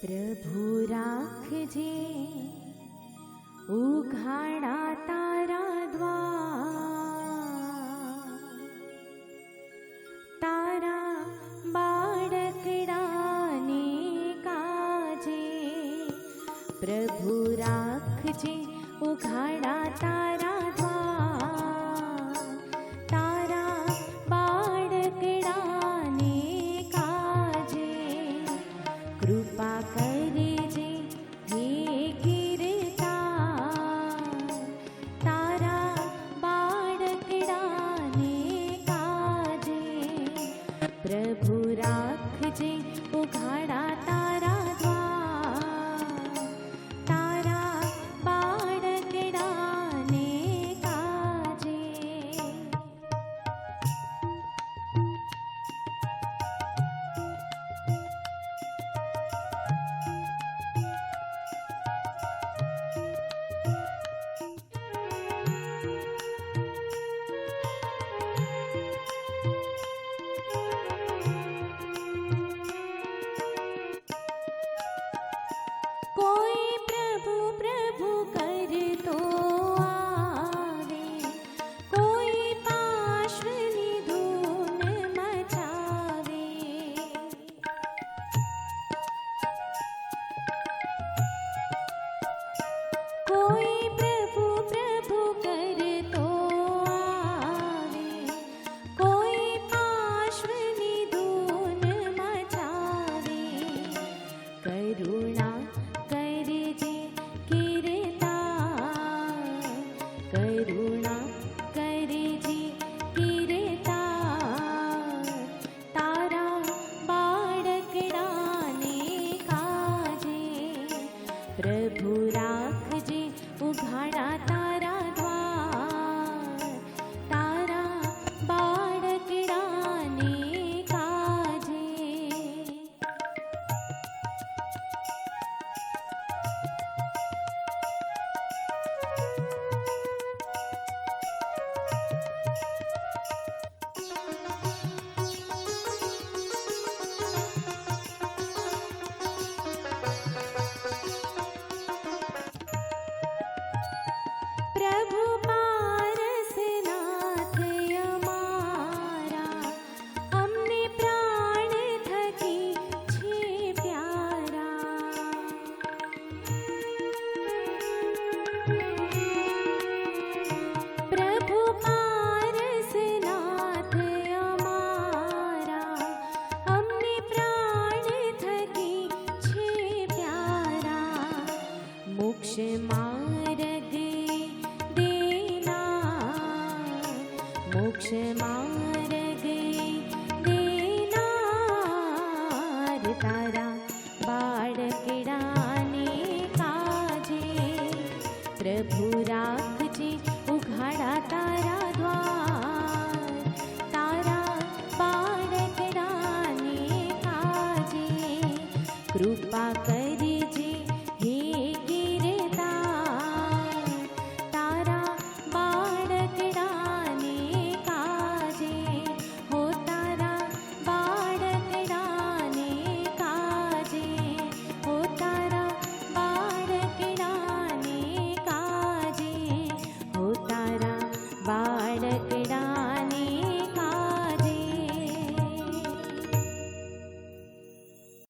प्रभु राखजे उघाड़ा तारा द्वार, तारा बाळकडाने काजे। प्रभु राखजे उघाड़ा तारा द्वार, तारा बाळकडाने काजे। कृपा करजे हे कीर्तार, तारा बाळकडाने काजे। प्रभु राखजे उघाड़ा तारा द्वार, तारा बाळकडाने काजे। कोई प्रभु प्रभु करतो आवे, कोई पार्श्वनी धून मचावे। कोई प्रभु प्रभु करतो आवे, कोई पार्श्वनी धून मचावे। करुणा करजे कीर्तार, करुणा करजे कीर्तार। तारा बाळकडाने काजे। प्रभु राखजे उघाड़ा तारा द्वार, तारा बाळकडाने काजे। प्रभु पारसनाथ अमारा, अमने प्राण थकी छे प्यारा। प्रभु पारसनाथ अमारा, अमने प्राण थकी छे प्यारा। मोक्ष मार्ग मोक्ष मार्ग देनार, तारा बाळकडाने काजे। प्रभु राखजे उघाड़ा तारा द्वार, तारा बाळकडाने काजे। कृपा कर